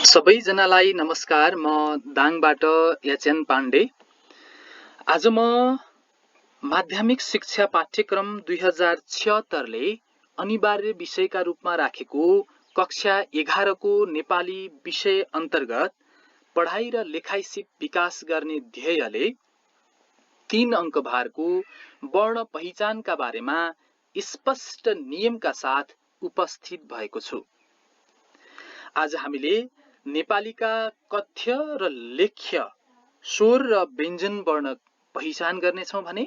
सबैजनालाई नमस्कार। म दाङबाट याचेन पाण्डे। आज म माध्यमिक शिक्षा पाठ्यक्रम 2076 ले अनिवार्य विषयका रूपमा राखेको कक्षा 11 को नेपाली विषय अन्तर्गत पढाइ र लेखाइ सिप विकास गर्ने ध्येयले 3 अङ्क भारको वर्ण पहिचानका बारेमा स्पष्ट नियमका साथ उपस्थित भएको छु। आज हामीले नेपालीका कथ्य र लेख्य स्वर र व्यञ्जन वर्ण पहिचान गर्नेछौँ भने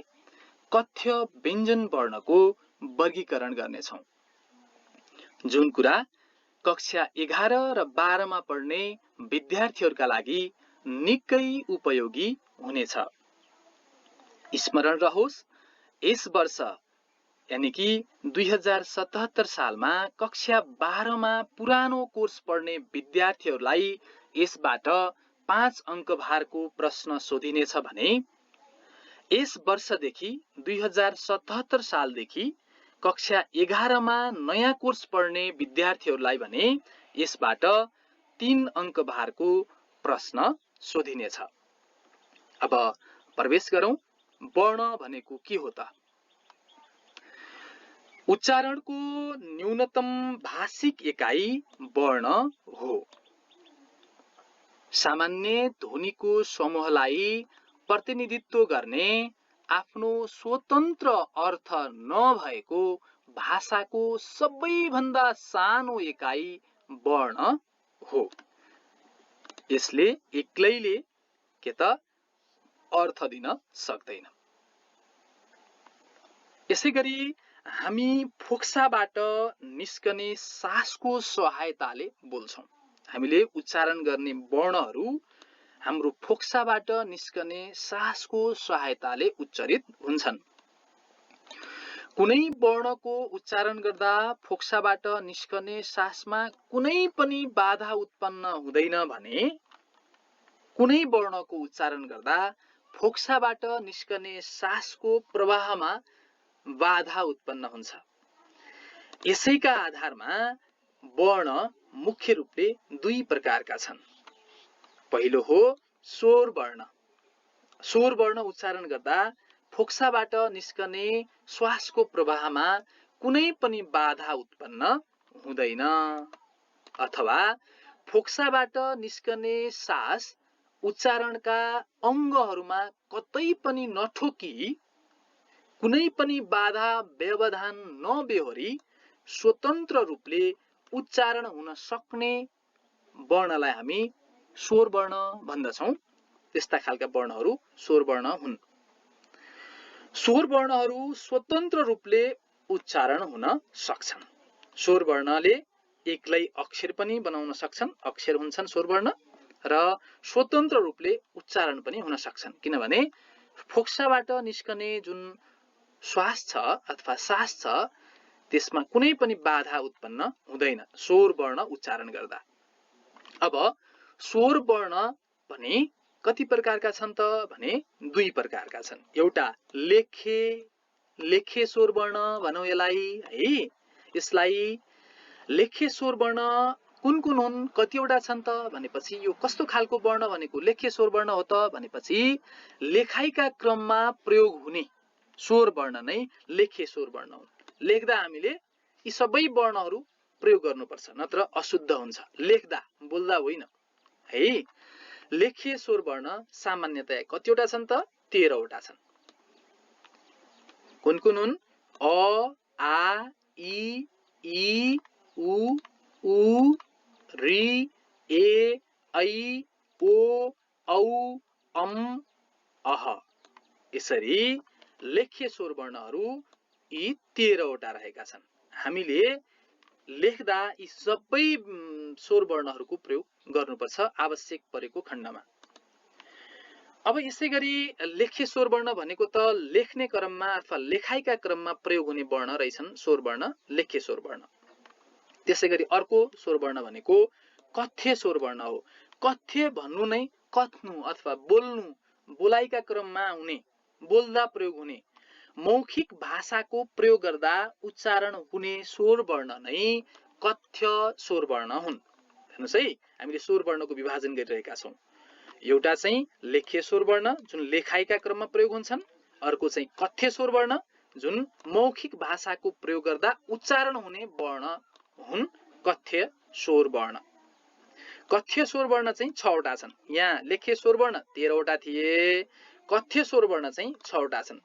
कथ्य व्यञ्जन वर्णको वर्गीकरण गर्नेछौँ, जुन कुरा कक्षा 11 र 12 मा पढ्ने विद्यार्थीहरूका लागि निकै उपयोगी हुनेछ। स्मरण रहोस्, यस वर्ष यानी कि 2077 सालमा कक्षा 12 मा पुरानो कोर्स पढ्ने विद्यार्थीहरूलाई यसबाट 5 अङ्क भारको प्रश्न सोधिनेछ भने यस वर्षदेखि 2077 सालदेखि कक्षा 11 मा नयाँ कोर्स पढ्ने विद्यार्थीहरूलाई भने यसबाट 3 अङ्क भारको प्रश्न सोधिनेछ। अब प्रवेश गरौँ। वर्ण भनेको के हो त? उच्चारणको न्यूनतम भाषिक एकाइ वर्ण हो। सामान्य ध्वनिको समूहलाई प्रतिनिधित्व गर्ने आफ्नो स्वतन्त्र अर्थ नभएको भाषाको सबैभन्दा सानो एकाइ वर्ण हो। यसले एक्लैले के त अर्थ दिन सक्दैन। यसैगरी हामी फोक्साबाट निस्कने सासको सहायताले बोल्छौं। हामीले उच्चारण गर्ने वर्णहरू हाम्रो फोक्साबाट निस्कने सासको सहायताले उच्चारित हुन्छन्। कुनै वर्णको उच्चारण गर्दा फोक्साबाट निस्कने सासमा कुनै पनि बाधा उत्पन्न हुँदैन भने कुनै वर्णको उच्चारण गर्दा फोक्साबाट निस्कने सासको प्रवाहमा बाधा उत्पन्न हुन्छ। यसैका आधारमा वर्ण मुख्य रूपले 2 प्रकारका छन्। पहिलो हो स्वर वर्ण। स्वर वर्ण उच्चारण गर्दा फोक्साबाट निस्कने श्वासको प्रवाहमा कुनै पनि बाधा उत्पन्न हुँदैन, अथवा फोक्साबाट निस्कने सास उच्चारणका अङ्गहरूमा कतै पनि नठोकी कुनै पनि बाधा व्यवधान नबेहोरी स्वतन्त्र रूपले उच्चारण हुन सक्ने वर्णलाई हामी स्वर वर्ण भन्दछौं। त्यस्ता खालका वर्णहरू स्वर वर्ण हुन्। स्वर वर्णहरू स्वतन्त्र रूपले उच्चारण हुन सक्छन्। स्वर वर्णले एक्लै अक्षर पनि बनाउन सक्छन्, अक्षर हुन्छन् स्वर वर्ण, र स्वतन्त्र रूपले उच्चारण पनि हुन सक्छन्। किनभने फोक्साबाट निस्कने जुन श्वास छ अथवा सास छ त्यसमा कुनै पनि बाधा उत्पन्न हुँदैन स्वर वर्ण उच्चारण गर्दा। अब स्वर वर्ण भने कति प्रकारका छन् त भने 2 प्रकारका छन्। एउटा लेख्य स्वर वर्ण भनौं यसलाई है। यसलाई लेख्य स्वर वर्ण कुन कुन हुन्, कतिवटा छन् त भनेपछि यो कस्तो खालको वर्ण भनेको लेख्य स्वर वर्ण हो त भनेपछि लेखाइका क्रममा प्रयोग हुने स्वर वर्ण नै लेख्य स्वर वर्ण हुन्। लेख्दा हामीले यी सबै वर्णहरू प्रयोग गर्नुपर्छ, नत्र अशुद्ध हुन्छ। लेख्दा, बोल्दा होइन है। लेख्य स्वर वर्ण सामान्यतया कतिवटा छन् त 13 वटा छन्। कुन कुन हुन्? अ, आ, इ, उ, ऋ, ए, ऐ, ओ, औ, अम, अह। यसरी लेख्य स्वर वर्णहरू यी 13 वटा रहेका छन्। हामीले लेख्दा यी सबै स्वर वर्णहरूको प्रयोग गर्नुपर्छ आवश्यक परेको खण्डमा। अब यसैगरी लेख्य स्वर वर्ण भनेको त लेख्ने क्रममा अथवा लेखाइका क्रममा प्रयोग हुने वर्ण रहेछन् स्वर वर्ण, लेख्य स्वर वर्ण। त्यसैगरी अर्को स्वर वर्ण भनेको कथ्य स्वर वर्ण हो। कथ्य भन्नु नै कथ्नु अथवा बोल्नु, बोलाइका क्रममा हुने, बोल्दा प्रयोग हुने, मौखिक भाषाको प्रयोग गर्दा उच्चारण हुने स्वर वर्ण नै कथ्य स्वर वर्ण हुन् हेर्नुस् है, हामीले स्वर वर्णको विभाजन गरिरहेका छौं। एउटा चाहिँ लेख्य स्वर वर्ण जुन लेखाइका क्रममा प्रयोग हुन्छन्, अर्को चाहिँ कथ्य स्वर वर्ण जुन मौखिक भाषाको प्रयोग गर्दा उच्चारण हुने वर्ण हुन् कथ्य स्वर वर्ण। कथ्य स्वर वर्ण चाहिँ 6 वटा छन्। यहाँ लेख्य स्वर वर्ण 13 वटा थिए, कथ्य स्वर वर्ण चाहिँ 6 वटा छन्।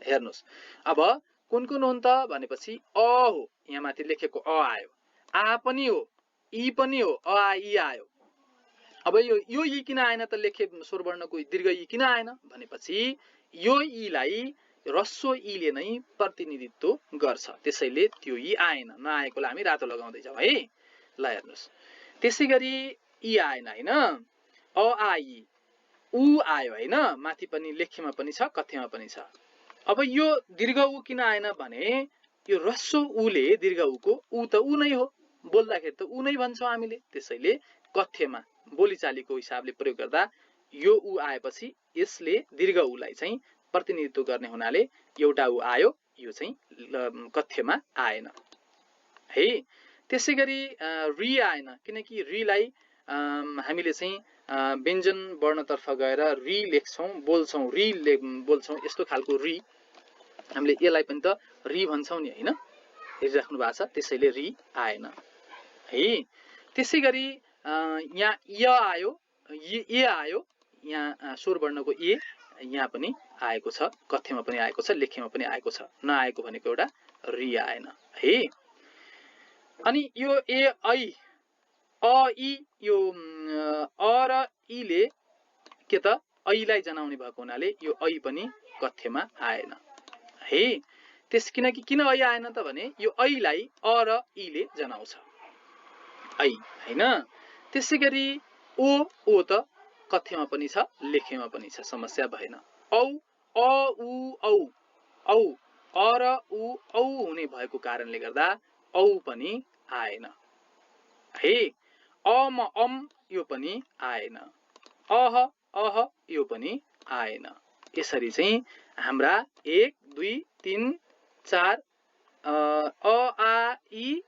हेर्नुस्, अब कुन कुन हुन् त भनेपछि अ हो, यहाँ माथि लेखेको अ आयो, आ पनि हो, ई पनि हो, अ आ ई आयो। अब यो ई किन आएन त, लेख्य स्वर वर्णको दीर्घ ई किन आएन भनेपछि यो ईलाई ह्रस्व ईले नै प्रतिनिधित्व गर्छ, त्यसैले त्यो ई आएन। नआएकोलाई हामी रातो लगाउँदै जाउँ है। ल हेर्नुस्, त्यसैगरी ई आएन हैन, अ आ ई, उ आयो हैन, माथि पनि लेख्यमा पनि छ कथ्यमा पनि छ। अब यो दीर्घ उ किन आएन भने यो ह्रस्व उले दीर्घ उको उ त उ नै हो, बोल्दाखेरि त उ नै भन्छौँ हामीले, त्यसैले कथ्यमा बोलीचालीको हिसाबले प्रयोग गर्दा यो उ आएपछि यसले दीर्घ उलाई चाहिँ प्रतिनिधित्व गर्ने हुनाले एउटा उ आयो, यो चाहिँ कथ्यमा आएन है। त्यसैगरी रि आएन, किनकि रिलाई हामीले चाहिँ व्यञ्जन वर्णतर्फ गएर रि लेख्छौं, बोल्छौं, रि बोल्छौं, यस्तो खालको रि हामीले यसलाई पनि त रि भन्छौं नि हैन, हेरिराख्नु भएको छ, त्यसैले रि आएन है। त्यसैगरी यहाँ य आयो, ए आयो, यहाँ स्वर वर्णको ए यहाँ पनि आएको छ, कथ्यमा पनि आएको छ, लेख्यमा पनि आएको छ। नआएको भनेको एउटा रि आएन है। अनि यो ए ऐ अ ई, यो अ र ईले के त ऐलाई जनाउने भएको हुनाले यो ऐ पनि कथ्यमा आएन है। किनकि किन ऐ आएन त भने यो ऐलाई अ र ईले जनाउँछ, ऐ हैन। त्यसैगरी ओ त कथ्यमा पनि छ, लेख्यमा पनि छ, समस्या भएन। औ, अ उ औ, औ अ र उ औ हुने भएको कारणले गर्दा औ पनि आएन है। अम अम यो पनि आएन, अह अह यो पनि आएन। यसरी चाहिँ हाम्रा 1 2 3 4 अ आ ई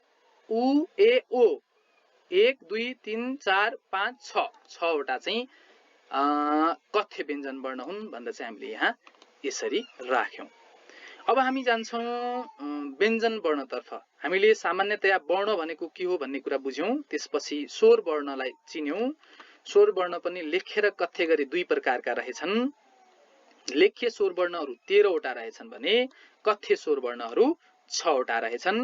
उ ए ओ 1 2 3 4 5 6 वटा चाहिँ कथ्य व्यञ्जन वर्ण हुन् भनेर चाहिँ हामीले यहाँ यसरी राख्यौं। अब हामी जान्छौं व्यञ्जन वर्णतर्फ। हामीले सामान्यतया वर्ण भनेको के हो भन्ने कुरा बुझ्यौं, त्यसपछि स्वर वर्णलाई चिन्यौं। स्वर वर्ण पनि लेख्य र कथ्य गरी दुई प्रकारका रहेछन्। लेख्य स्वर वर्णहरू 13 वटा रहेछन् भने कथ्य स्वर वर्णहरू 6 वटा रहेछन्।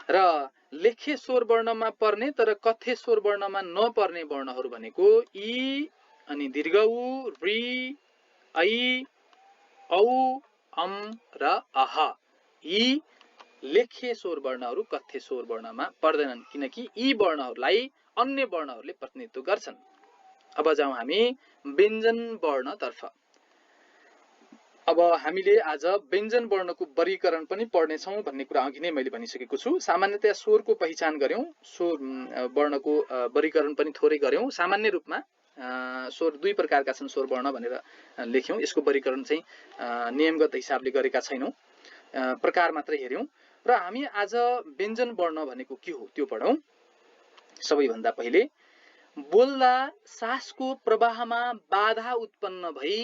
र लेख्य स्वर वर्णमा पर्ने तर कथ्य स्वर वर्णमा नपर्ने वर्णहरू भनेको ई, अनि दीर्घ उ, रि, ऐ, औ, अम र अह। यी लेख्य स्वर वर्णहरू कथ्य स्वर वर्णमा पर्दैनन्, किनकि यी वर्णहरूलाई अन्य वर्णहरूले प्रतिनिधित्व गर्छन्। अब जाउँ हामी व्यञ्जन वर्णतर्फ। अब हामीले आज व्यञ्जन वर्णको वर्गीकरण पनि पढ्नेछौँ भन्ने कुरा अघि नै मैले भनिसकेको छु। सामान्यतया स्वरको पहिचान गर्यौं, स्वर वर्णको वर्गीकरण पनि थोरै गर्यौं। सामान्य रूपमा स्वर दुई प्रकारका छन् स्वर वर्ण भनेर लेख्यौं, यसको वर्गीकरण चाहिँ नियमगत हिसाबले गरेका छैनौं, प्रकार मात्रै हेर्यौं। र हामी आज व्यञ्जन वर्ण भनेको के हो त्यो पढौं। सबैभन्दा पहिले बोल्दा सासको प्रवाहमा बाधा उत्पन्न भई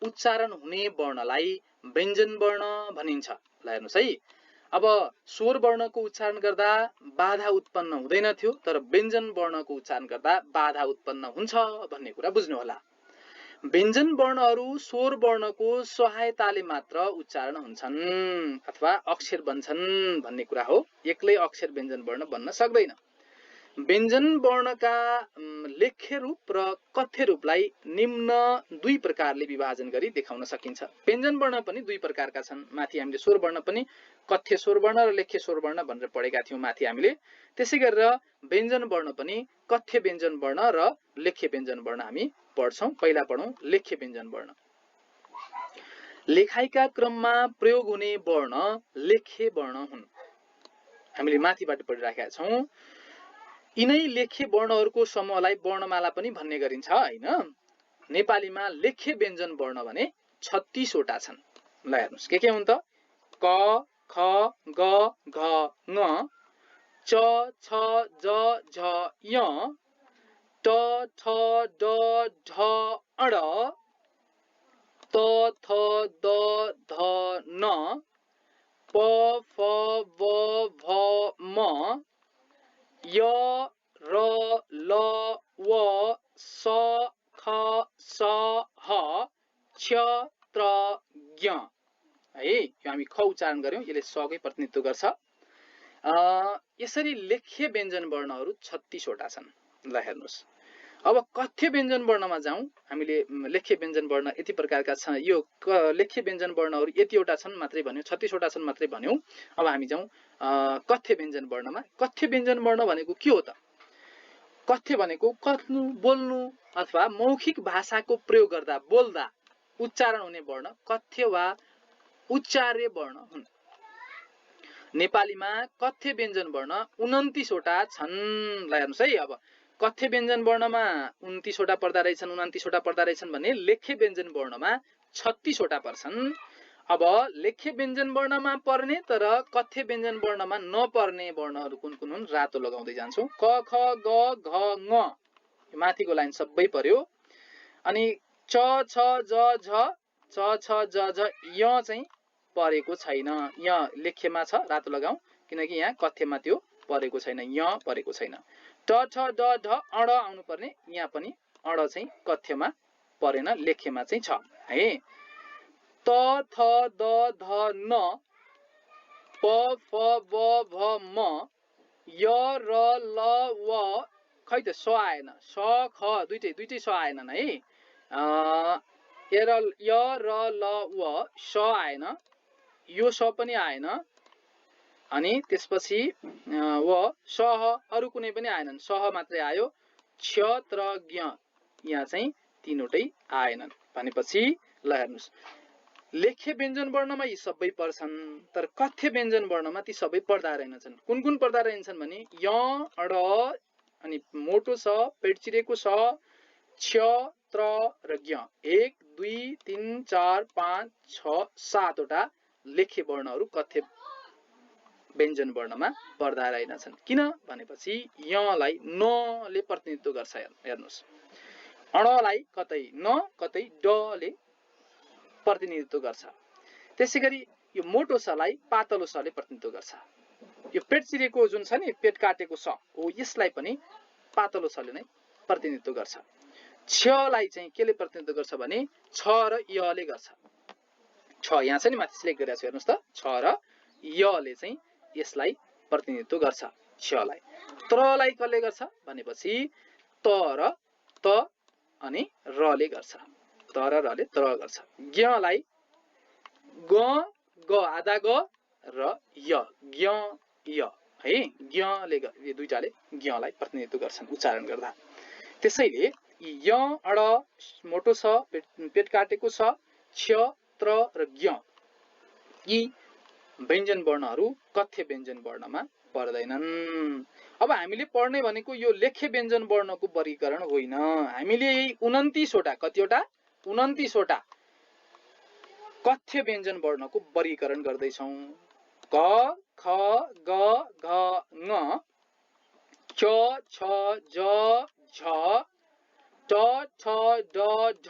उच्चारण हुने वर्णलाई व्यञ्जन वर्ण भनिन्छ। ल हेर्नुस् है, अब स्वर वर्णको उच्चारण गर्दा बाधा उत्पन्न हुँदैन थियो, तर व्यञ्जन वर्णको उच्चारण गर्दा बाधा उत्पन्न हुन्छ भन्ने कुरा बुझ्नु होला। व्यञ्जन वर्णहरू स्वर वर्णको सहायताले मात्र उच्चारण हुन्छन् अथवा अक्षर बन्छन् भन्ने कुरा हो। एक्लै अक्षर व्यञ्जन वर्ण बन्न सक्दैन। व्यञ्जन वर्णका लेख्य रूप र कथ्य रूपलाई निम्न दुई प्रकारले विभाजन गरी देखाउन सकिन्छ। व्यञ्जन वर्ण पनि दुई प्रकारका छन्। माथि हामीले स्वर वर्ण पनि कथ्य स्वर वर्ण र लेख्य स्वर वर्ण भनेर पढेका थियौं माथि हामीले। त्यसै गरेर व्यञ्जन वर्ण पनि कथ्य व्यञ्जन वर्ण र लेख्य व्यञ्जन वर्ण हामी पढ्छौं। पहिला पढौं लेख्य व्यञ्जन वर्ण। लेखाइका क्रममा प्रयोग हुने वर्ण लेख्य वर्ण हुन्। हामीले माथिबाट पढिराखेका छौं। यिनै लेख्य वर्णहरूको समूहलाई वर्णमाला पनि भन्ने गरिन्छ हैन। नेपालीमा लेख्य व्यञ्जन वर्ण भने 36 वटा छन्। ल हेर्नुस् के हुन् त, क, ख, ग, घ, ङ, च, छ, ज, झ, य, ट ठ ड ढ अड त थ द ध न प फ ब भ म य र ल व स ख स ह क्ष त्र ज्ञ है। यो हामी ख उच्चारण गर्यौं, यसले सकै प्रतिनिधित्व गर्छ। यसरी लेख्य व्यञ्जन वर्णहरू 36 वटा छन्। ल हेर्नुस्, अब कथ्य व्यञ्जन वर्णमा जाउँ। हामीले लेख्य व्यञ्जन वर्ण यति प्रकारका छन्, यो लेख्य व्यञ्जन वर्णहरू यतिवटा छन् मात्रै भन्यौं, 36 वटा छन् मात्रै भन्यौं। अब हामी जाउँ कथ्य व्यञ्जन वर्णमा। कथ्य व्यञ्जन वर्ण भनेको के हो त? कथ्य भनेको कथ्नु, बोल्नु अथवा मौखिक भाषाको प्रयोग गर्दा बोल्दा उच्चारण हुने वर्ण कथ्य वा उच्चार्य वर्ण हुन्। नेपालीमा कथ्य व्यञ्जन वर्ण 29 वटा छन्। ल हेर्नुस् है, अब कथ्य व्यञ्जन वर्णमा 29 वटा पर्दा रहेछन्, 29 वटा पर्दा रहेछन् भने लेख्य व्यञ्जन वर्णमा 36 वटा पर्छन्। अब लेख्य व्यञ्जन वर्णमा पर्ने तर कथ्य व्यञ्जन वर्णमा नपर्ने वर्णहरू कुन कुन हुन्? रातो लगाउँदै जान्छौँ। क ख ग घ ङ माथिको लाइन सबै पर्यो। अनि च छ ज झ च छ ज झ य चाहिँ परेको छैन। य लेख्यमा छ, रातो लगाऊ, किनकि यहाँ कथ्यमा त्यो परेको छैन, य परेको छैन। ट ठ ड ढ अड आउनु पर्ने, यहाँ पनि अड चाहिँ कथ्यमा परेन, लेख्यमा चाहिँ छ है। त थ द ध न प फ ब भ म य र ल व खै त स आएन, स ख दुईटै स आएनन् है। य र ल व स आएन, यो स पनि आएन, अनि त्यसपछि व सह अरु कुनै पनि आएनन्, सह मात्रै आयो। क्ष त्र ज्ञ यहाँ चाहिँ तीनवटै आएनन् भनेपछि ल हेर्नुस्, लेख्य व्यञ्जन वर्णमा यी सबै पर्छन्, तर कथ्य व्यञ्जन वर्णमा ती सबै पर्दा रहेनछन्। कुन कुन पर्दा रहन्छन् भने य अड अनि मोटो स, पेट चिरेको स, क्ष त्र र ज्ञ 1 2 3 4 5 6 7 वटा लेख्य वर्णहरू कथ्य व्यञ्जन वर्णमा पर्दा रहेनछन्। किन भनेपछि यलाई न ले प्रतिनिधित्व गर्छ। हेर्नुस्, अणलाई कतै न कतै ड ले प्रतिनिधित्व गर्छ। त्यसैगरी यो मोटो सलाई पातलो सले प्रतिनिधित्व गर्छ। यो पेट चिरेको जुन छ नि, पेट काटेको स हो, यसलाई पनि पातलो सले नै प्रतिनिधित्व गर्छ। क्षलाई चाहिँ केले प्रतिनिधित्व गर्छ भने छ र य ले गर्छ। छ यहाँ चाहिँ माथि सिलेक्ट गरिरहेको छु, हेर्नुस् त, छ र य ले चाहिँ यसलाई प्रतिनिधित्व गर्छ क्षलाई। त्रलाई कसले गर्छ भनेपछि त र त अनि र ले गर्छ, त र ले त्र गर्छ। ज्ञलाई ग ग आधा ग र य ज्ञ य है, ज्ञले यो दुईटाले ज्ञलाई प्रतिनिधित्व गर्छन् उच्चारण गर्दा। त्यसैले य अड मोटो छ, पेट काटेको छ, क्ष त्र र ज्ञ यी व्यञ्जन वर्णहरू कथ्य व्यञ्जन वर्णमा पर्दैनन्। अब हामीले पढ्ने भनेको यो लेख्य व्यञ्जन वर्णको वर्गीकरण होइन, हामीले यही 29 वटा, कतिवटा 29 वटा कथ्य व्यञ्जन वर्णको वर्गीकरण गर्दैछौँ। क ख ग घ ङ च छ ज झ ट ठ ड ढ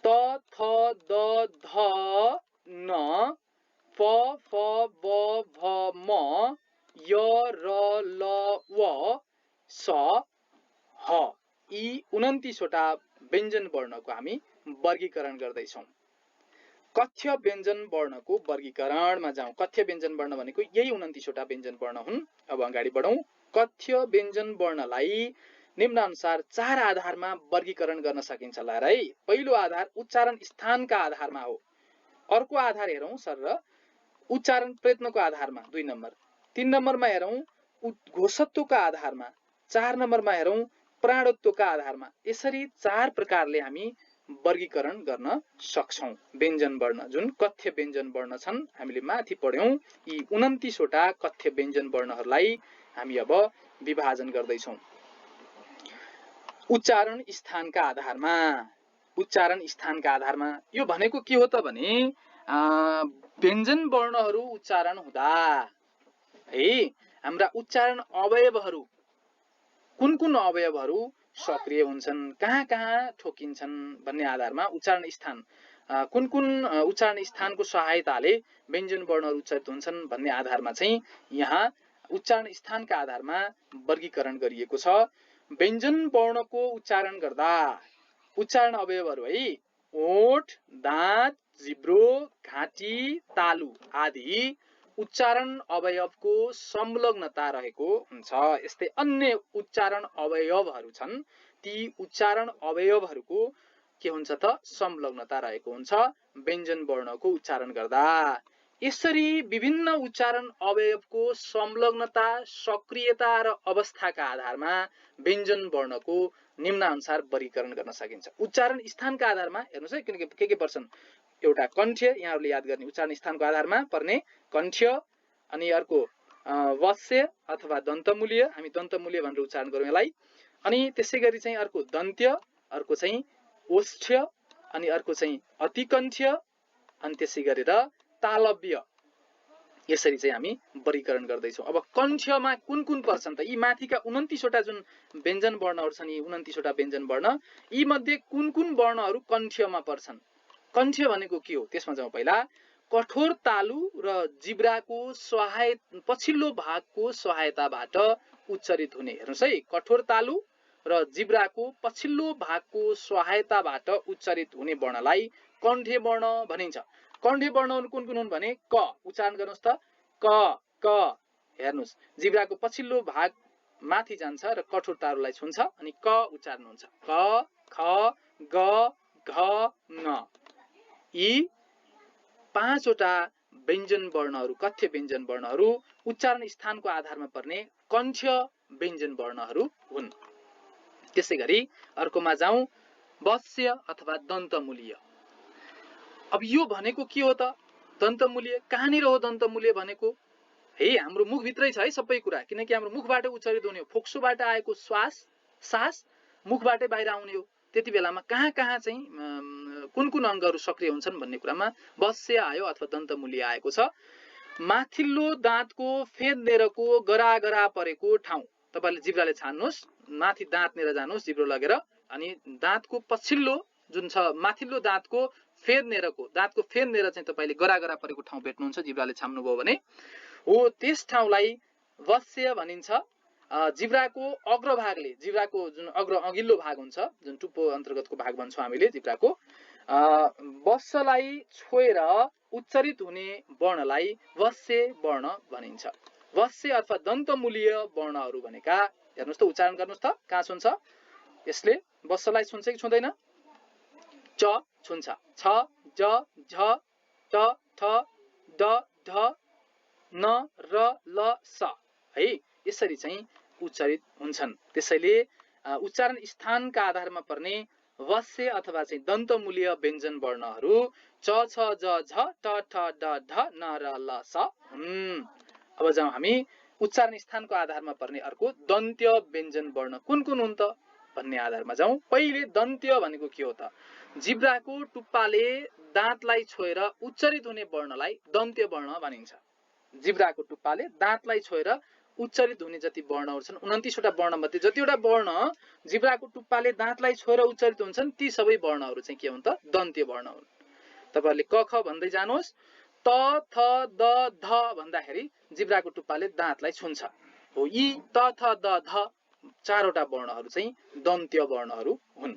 त थ द ध न प फ ब भ म य र ल व स ह यी 29 वटा व्यञ्जन वर्णको हामी वर्गीकरण गर्दैछौँ। कथ्य व्यञ्जन वर्णको वर्गीकरणमा जाउँ। कथ्य व्यञ्जन वर्ण भनेको यही 29 वटा व्यञ्जन वर्ण हुन्। अब अगाडि बढौँ। कथ्य व्यञ्जन वर्णलाई निम्नानुसार 4 आधारमा वर्गीकरण गर्न सकिन्छ। ल है, पहिलो आधार उच्चारण स्थानका आधारमा हो। अर्को आधार हेरौँ सर र उच्चारण प्रयत्नको आधारमा 2 नम्बर। 3 नम्बरमा हेरौँ घोषत्वका आधारमा। 4 नम्बरमा हेरौँ प्राणत्वका आधारमा। यसरी 4 प्रकारले हामी वर्गीकरण गर्न सक्छौं। व्यञ्जन वर्ण जुन कथ्य व्यञ्जन वर्ण छन्, हामीले माथि पढ्यौं, यी 29 वटा कथ्य व्यञ्जन वर्णहरूलाई हामी अब विभाजन गर्दैछौं उच्चारण स्थानका आधारमा। उच्चारण स्थानका आधारमा यो भनेको के हो त भने व्यञ्जन वर्णहरू उच्चारण हुँदा है हाम्रा उच्चारण अवयवहरू कुन कुन अवयवहरू सक्रिय हुन्छन्, कहाँ कहाँ ठोकिन्छन् भन्ने आधारमा उच्चारण स्थान कुन कुन उच्चारण स्थानको सहायताले व्यञ्जन वर्णहरू उच्चारित हुन्छन् भन्ने आधारमा चाहिँ यहाँ उच्चारण स्थानका आधारमा वर्गीकरण गरिएको छ। व्यञ्जन वर्णको उच्चारण गर्दा उच्चारण अवयवहरू है ओठ, दाँत, जिब्रो, घाँटी, तालु आदि उच्चारण अवयवको संलग्नता रहेको हुन्छ। यस्तै अन्य उच्चारण अवयवहरू छन्, ती उच्चारण अवयवहरूको के हुन्छ त संलग्नता रहेको हुन्छ व्यञ्जन वर्णको उच्चारण गर्दा। यसरी विभिन्न उच्चारण अवयवको संलग्नता, सक्रियता र अवस्थाका आधारमा व्यञ्जन वर्णको निम्नानुसार वर्गीकरण गर्न सकिन्छ। उच्चारण स्थानका आधारमा हेर्नुस् है, किनकि के पर्छन्, एउटा कण्ठ्य, यहाँहरूले याद गर्ने उच्चारण स्थानको आधारमा पर्ने कण्ठ्य, अनि अर्को वस्य अथवा दन्तमूल्य, हामी दन्तमूल्य भनेर उच्चारण गरौँ यसलाई। अनि त्यसै गरी चाहिँ अर्को दन्त्य, अर्को चाहिँ ओष्ठ्य, अनि अर्को चाहिँ अतिकण्ठ्य, अनि त्यसै गरेर तालव्य। यसरी चाहिँ हामी वर्गीकरण गर्दैछौँ। अब कण्ठ्यमा कुन कुन पर्छन् त, यी माथिका 29 वटा जुन व्यञ्जन वर्णहरू छन्, यी 29 वटा व्यञ्जन वर्ण, यी मध्ये कुन कुन वर्णहरू कण्ठ्यमा पर्छन्? कण्ठ्य भनेको के हो त्यसमा जाउँ। पहिला कठोर तालु र जिब्राको पछिल्लो भागको सहायताबाट उच्चारित हुने, हेर्नुस् है, कठोर तालु र जिब्राको पछिल्लो भागको सहायताबाट उच्चारित हुने वर्णलाई कण्ठ्य वर्ण भनिन्छ। कण्ठ्य वर्णहरू कुन कुन हुन् भने क, उच्चारण गर्नुहोस् त, क क, हेर्नुहोस् जिब्राको पछिल्लो भाग माथि जान्छ र कठोर तालुलाई छुन्छ, अनि क उच्चारण हुन्छ। क, ख, ग, घ, ङ, यी 5 वटा व्यञ्जन वर्णहरू, कथ्य व्यञ्जन वर्णहरू उच्चारण स्थानको आधारमा पर्ने कण्ठ्य व्यञ्जन वर्णहरू हुन्। त्यसै गरी अर्कोमा जाउँ, वस्य अथवा दन्तमूल्य। अब यो भनेको के हो त दन्तमूल्य? कहाँनिर हो दन्तमूल्य भनेको? है हाम्रो मुखभित्रै छ है सबै कुरा, किनकि हाम्रो मुखबाट उच्चारित हुने हो, फोक्सोबाट आएको सास मुखबाटै बाहिर आउने हो। त्यति बेलामा कहाँ कहाँ चाहिँ कुन कुन अङ्गहरू सक्रिय हुन्छन् भन्ने कुरामा वस्य आयो अथवा दन्तमूल्य आएको छ। माथिल्लो दाँतको फेदनेरको गरागरा परेको ठाउँ, तपाईले जिब्राले छान्नुहोस्, माथि दाँतनेर जानुहोस् जिब्रो लगेर, अनि दाँतको पछिल्लो जुन छ माथिल्लो दाँतको फेदनेरको, दाँतको फेदनेर चाहिँ तपाईले गरागरा परेको ठाउँ भेट्नुहुन्छ, जिब्राले छाम्नुभयो भने हो, त्यस ठाउँलाई वस्य भनिन्छ। जिब्राको अग्रभागले, जिब्राको जुन अघिल्लो भाग हुन्छ, जुन टुप्पो अन्तर्गतको भाग भन्छौँ हामीले जिब्राको, वस्यलाई छोएर उच्चारित हुने वर्णलाई वस्य वर्ण भनिन्छ। वस्य अथवा दन्तमूल्य वर्णहरू भनेका, हेर्नुहोस् त, उच्चारण गर्नुहोस् त, कहाँ छुन्छ? यसले वस्यलाई छुन्छ कि छुँदैन? च छुन्छ, छ, ज, झ, ट, ठ, ड, ढ, न, र, ल, स, है यसरी चाहिँ उच्चारित हुन्छन्। त्यसैले उच्चारण स्थानका आधारमा पर्ने वस्य अथवा चाहिँ दन्तमूल्य व्यञ्जन वर्णहरू च, छ, ज, झ, ट, ठ, ड, ढ, न, र, ल, स हुन्। अब जाउँ हामी उच्चारण स्थानको आधारमा पर्ने अर्को दन्त्य व्यञ्जन वर्ण कुन कुन हुन् त भन्ने आधारमा जाउँ। पहिले दन्त्य भनेको के हो त? जिब्राको टुप्पाले दाँतलाई छोएर उच्चारित हुने वर्णलाई दन्त्य वर्ण भनिन्छ। जिब्राको टुप्पाले दाँतलाई छोएर उच्चारित हुने जति वर्णहरू छन्, 29 वटा वर्ण मध्ये जतिवटा वर्ण जिब्राको टुप्पाले दाँतलाई छोएर उच्चारित हुन्छन्, ती सबै वर्णहरू चाहिँ के हुन् त? दन्त्य वर्ण हुन्। तपाईहरुले क, ख भन्दै जानुहोस्, त, थ, द, ध भन्दाखेरि जिब्राको टुप्पाले दाँतलाई छुन्छ हो। यी त, थ, द, ध 4 वटा वर्णहरू चाहिँ दन्त्य वर्णहरू हुन्।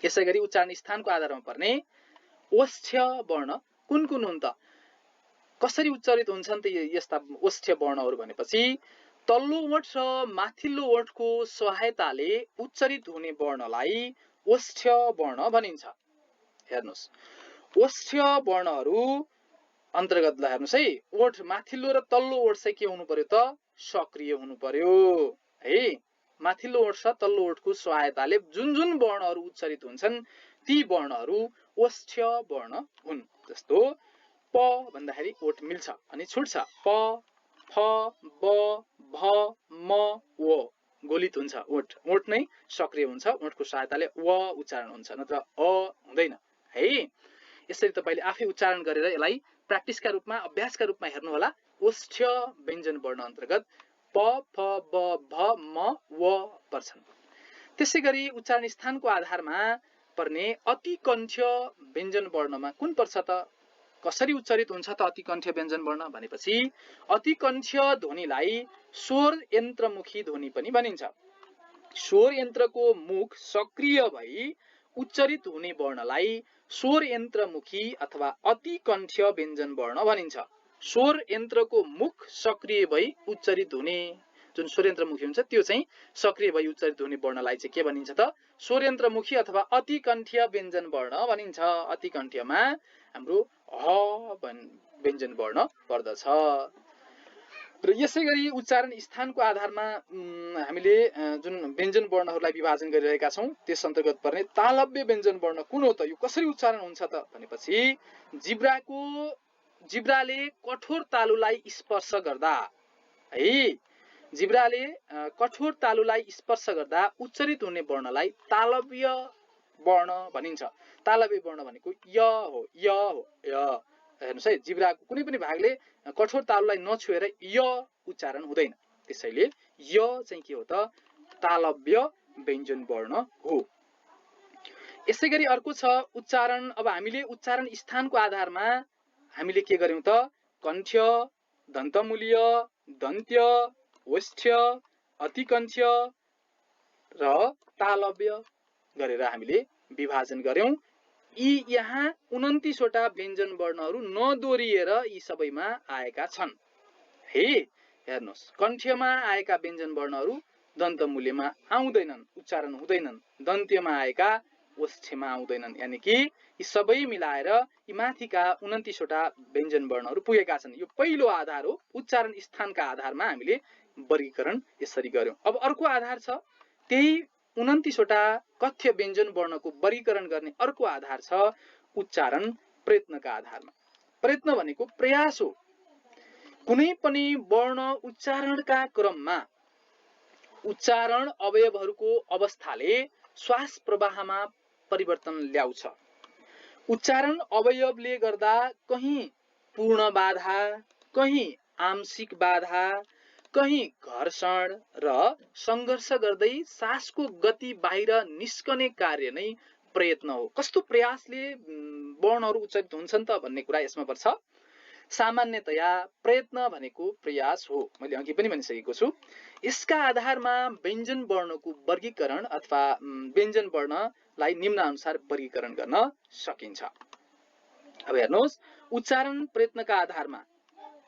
यसै गरी उच्चारण स्थानको आधारमा पर्ने ओष्ठ्य वर्ण कुन कुन हुन् त? कसरी उच्चारित हुन्छन् त यस्ता ओष्ठ्य वर्णहरू भनेपछि तल्लो ओठ र माथिल्लो ओठको सहायताले उच्चारित हुने वर्णलाई ओष्ठ्य वर्ण भनिन्छ। हेर्नुस्, ओष्ठ्य वर्णहरू अन्तर्गत हेर्नुस् है, ओठ माथिल्लो र तल्लो ओठ चाहिँ के हुनु पर्यो त? सक्रिय हुनु पर्यो है। माथिल्लो ओठ र तल्लो ओठको सहायताले जुन जुन वर्णहरू उच्चारित हुन्छन् ती वर्णहरू ओष्ठ्य वर्ण हुन्। जस्तो प भन्दाखेरि ओठ मिल्छ अनि छुट्छ, प, फ, ब, भ, म, व गोलित हुन्छ ओठ, ओठ नै सक्रिय हुन्छ, ओठको सहायताले व उच्चारण हुन्छ, नत्र अ हुँदैन है। यसरी तपाईले आफै उच्चारण गरेर यसलाई प्र्याक्टिसका रूपमा, अभ्यासका रूपमा हेर्नु होला। ओष्ठ्य व्यञ्जन वर्ण अन्तर्गत प, प फ ब भ म व पर्छन्। त्यसै गरी उच्चारण स्थानको आधारमा पर्ने अतिकण्ठ्य व्यञ्जन वर्णमा कुन पर्छ त? कसरी उच्चारित हुन्छ त अतिकण्ठ्य व्यञ्जन वर्ण भनेपछि अतिकण्ठ्य ध्वनिलाई स्वर यन्त्रमुखी ध्वनि पनि भनिन्छ। स्वर यन्त्रको मुख सक्रिय भई उच्चारित हुने वर्णलाई स्वर यन्त्रमुखी अथवा अतिकण्ठ्य व्यञ्जन वर्ण भनिन्छ। स्वर यन्त्रको मुख सक्रिय भई उच्चारित हुने जुन स्वर यन्त्रमुखी हुन्छ त्यो चाहिँ सक्रिय भई उच्चारित हुने वर्णलाई चाहिँ के भनिन्छ त? स्वर यन्त्रमुखी अथवा अतिकण्ठ्य व्यञ्जन वर्ण भनिन्छ। अतिकण्ठ्यमा हाम्रो ह व्यञ्जन वर्ण पर्दछ। र यसै गरी उच्चारण स्थानको आधारमा हामीले जुन व्यञ्जन वर्णहरूलाई विभाजन गरिरहेका छौँ त्यस अन्तर्गत पर्ने तालव्य व्यञ्जन वर्ण कुन हो त? यो कसरी उच्चारण हुन्छ त भनेपछि जिब्राले कठोर तालुलाई स्पर्श गर्दा है, जिब्राले कठोर तालुलाई स्पर्श गर्दा उच्चारित हुने वर्णलाई तालव्य वर्ण भनिन्छ। तालव्य वर्ण भनेको य हो, य हो, य। हेर्नुस् है, जिब्राको कुनै पनि भागले कठोर तालुलाई नछुएर य उच्चारण हुँदैन। त्यसैले य चाहिँ के हो त? तालव्य व्यञ्जन वर्ण हो। यसै गरी अर्को छ उच्चारण। अब हामीले उच्चारण स्थानको आधारमा हामीले के गर्यौं त? कण्ठ्य, दन्तमूल्य, दन्त्य, ओष्ठ्य, अतिकण्ठ्य र तालव्य गरेर हामीले विभाजन गर्यौं। यी यहाँ 29 वटा व्यञ्जन वर्णहरू नदोरिएर यी सबैमा आएका छन् है। हेर्नुहोस्, कण्ठ्यमा आएका व्यञ्जन वर्णहरू दन्तमूल्यमा आउँदैनन्, उच्चारण हुँदैनन्। दन्त्यमा आएका ओष्ठ्यमा आउँदैनन्। यानि कि यी सबै मिलाएर यी माथिका 29 वटा व्यञ्जन वर्णहरू पुगेका छन्। यो पहिलो आधार हो। उच्चारण स्थानका आधारमा हामीले वर्गीकरण यसरी गर्यौं। अब अर्को आधार छ, त्यही 29 वटा कथ्य व्यञ्जन वर्णको वर्गीकरण गर्ने अर्को आधार छ उच्चारण प्रयत्नका आधारमा। प्रयत्न भनेको प्रयास हो। कुनै पनि वर्ण उच्चारणका क्रममा उच्चारण अवयवहरूको अवस्थाले श्वास प्रवाहमा परिवर्तन ल्याउँछ। उच्चारण अवयवले गर्दा कहीँ पूर्ण बाधा, कहीँ आंशिक बाधा, कहीँ घर्षण र संघर्ष गर्दै सासको गति बाहिर निस्कने कार्य नै प्रयत्न हो। कस्तो प्रयासले वर्णहरू उच्चारित हुन्छन् त भन्ने कुरा यसमा पर्छ। सामान्यतया प्रयत्न भनेको प्रयास हो, मैले अघि पनि भनिसकेको छु। यसका आधारमा व्यञ्जन वर्णको वर्गीकरण अथवा व्यञ्जन वर्णलाई निम्नानुसार वर्गीकरण गर्न सकिन्छ। अब हेर्नुहोस्, उच्चारण प्रयत्नका आधारमा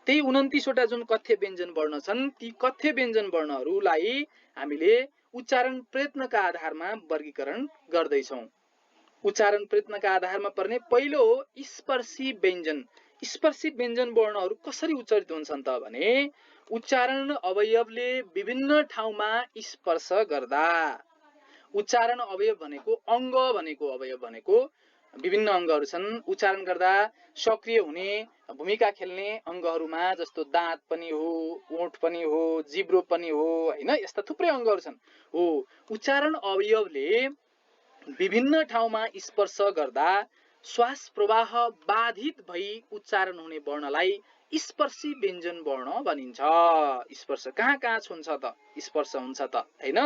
त्यही 29 वटा जुन कथ्य व्यञ्जन वर्ण छन् ती कथ्य व्यञ्जन वर्णहरूलाई हामीले उच्चारण प्रयत्नका आधारमा वर्गीकरण गर्दैछौँ। उच्चारण प्रयत्नका आधारमा पर्ने पहिलो हो स्पर्शी व्यञ्जन। स्पर्शी व्यञ्जन वर्णहरू कसरी उच्चारित हुन्छन् त भने उच्चारण अवयवले विभिन्न ठाउँमा स्पर्श गर्दा। उच्चारण अवयव भनेको अङ्ग भनेको अवयव भनेको विभिन्न अङ्गहरू छन्। उच्चारण गर्दा सक्रिय हुने, भूमिका खेल्ने अङ्गहरूमा जस्तो दाँत पनि हो, ओठ पनि हो, जिब्रो पनि हो, हैन, यस्ता थुप्रै अङ्गहरू छन्। हो, उच्चारण अवयवले विभिन्न ठाउँमा स्पर्श गर्दा श्वास प्रवाह बाधित भई उच्चारण हुने वर्णलाई स्पर्शी व्यञ्जन वर्ण भनिन्छ। स्पर्श कहाँ कहाँ हुन्छ त? स्पर्श हुन्छ त, हैन?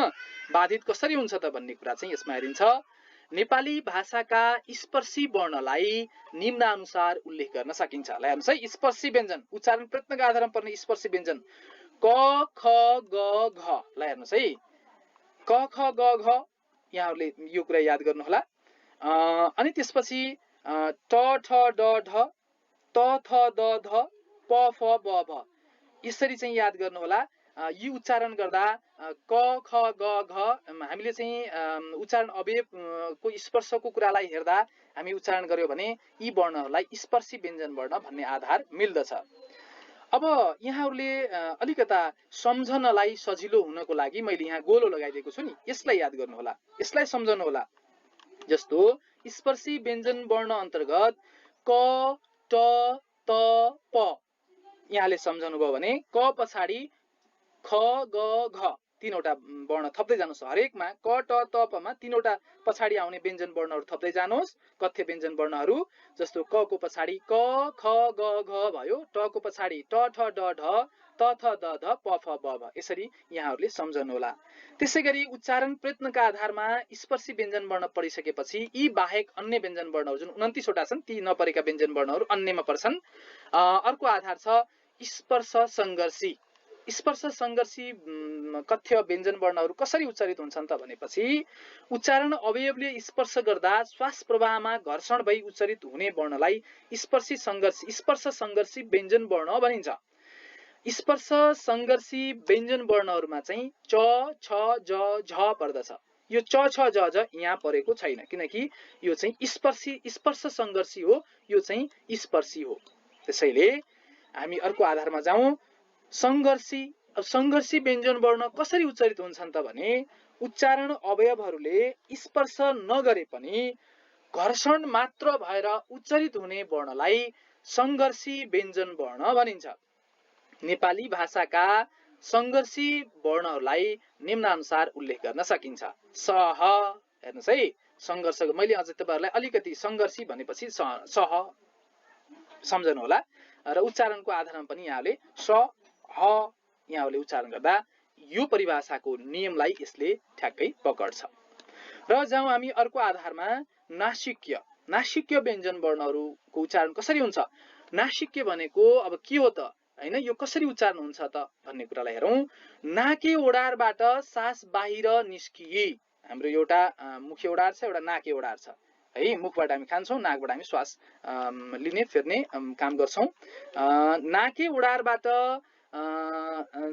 बाधित कसरी हुन्छ त भन्ने कुरा चाहिँ यसमा हेरिन्छ। नेपाली भाषाका स्पर्शी वर्णलाई निम्नानुसार उल्लेख गर्न सकिन्छ। ल हेर्नुस् है, स्पर्शी व्यञ्जन उच्चारण प्रयत्नका आधारमा पर्ने स्पर्शी व्यञ्जन क ख ग घ। ल हेर्नुस् है, क ख ग घ यहाँहरूले यो कुरा याद गर्नुहोला। अनि त्यसपछि ट ठ ड ढ, त थ द ध, प फ ब भ यसरी चाहिँ याद गर्नुहोला। यी उच्चारण गर्दा क ख ग घ हामीले चाहिँ उच्चारण अवयवको स्पर्शको कुरालाई हेर्दा हामी उच्चारण गर्यौं भने यी वर्णहरूलाई स्पर्शी व्यञ्जन वर्ण भन्ने आधार मिल्दछ। अब यहाँहरूले अलिकता सम्झनलाई सजिलो हुनको लागि मैले यहाँ गोलो लगाइदिएको छु नि, यसलाई याद गर्नुहोला, यसलाई सम्झनु होला। जस्तो स्पर्शी व्यञ्जन वर्ण अन्तर्गत क ट त प यहाँले सम्झनु भयो भने क पछाडि ख ग घ तीनवटा वर्ण थप्दै जानुहोस् हरेकमा क ट त प मा तीनवटा पछाडी आउने व्यञ्जन वर्णहरू थप्दै जानुहोस् कथ्य व्यञ्जन वर्णहरू जस्तो क को पछाडी क ख ग घ भयो ट को पछाडी ट ठ ड ढ त थ द ध प फ ब भ यसरी यहाँहरूले सम्झनु होला त्यसैगरी उच्चारण प्रयत्नका आधारमा स्पर्शी व्यञ्जन वर्ण पढिसकेपछि यी बाहेक अन्य व्यञ्जन वर्णहरू जुन 29 वटा छन् ती नपरेका व्यञ्जन वर्णहरू अन्यमा पर्छन् अर्को आधार छ स्पर्श संघर्षी स्पर्श संघर्षी कथ्य व्यञ्जन वर्णहरू कसरी उच्चारित हुन्छन् त भनेपछि उच्चारण अवयवले स्पर्श गर्दा श्वास प्रवाहमा घर्षण भई उच्चारित हुने वर्णलाई स्पर्श संघर्षी व्यञ्जन वर्ण भनिन्छ स्पर्श संघर्षी व्यञ्जन वर्णहरूमा चाहिँ च छ ज झ पर्दछ यो च छ ज झ यहाँ परेको छैन किनकि यो चाहिँ स्पर्श संघर्षी हो यो चाहिँ स्पर्शी हो त्यसैले हामी अर्को आधारमा जाउँ संघर्षी व्यञ्जन वर्ण कसरी उच्चारित हुन्छन् त भने उच्चारण अवयवहरूले स्पर्श नगरे पनि घर्षण मात्र भएर उच्चारित हुने वर्णलाई संघर्षी व्यञ्जन वर्ण भनिन्छ नेपाली भाषाका संघर्षी वर्णहरूलाई निम्नानुसार उल्लेख गर्न सकिन्छ सह हेर्नुस् है संघर्ष मैले अझै तपाईहरुलाई अलिकति संघर्षी भनेपछि सह सम्झनु होला र उच्चारणको आधारमा पनि यहाँले स ह यहाँले उच्चारण गर्दा यो परिभाषाको नियमलाई यसले ठ्याक्कै पकड्छ र जाउँ हामी अर्को आधारमा नासिक्य व्यञ्जन वर्णहरूको उच्चारण कसरी हुन्छ नासिक्य भनेको अब के हो त हैन यो कसरी उच्चारण हुन्छ त भन्ने कुरालाई हेरौं नाके ओडारबाट सास बाहिर निस्किए हाम्रो एउटा मुख्य ओडार छ एउटा नाके ओडार छ है मुखबाट हामी खान्छौं नाकबाट हामी श्वास लिने फेर्ने काम गर्छौं नाके ओडारबाट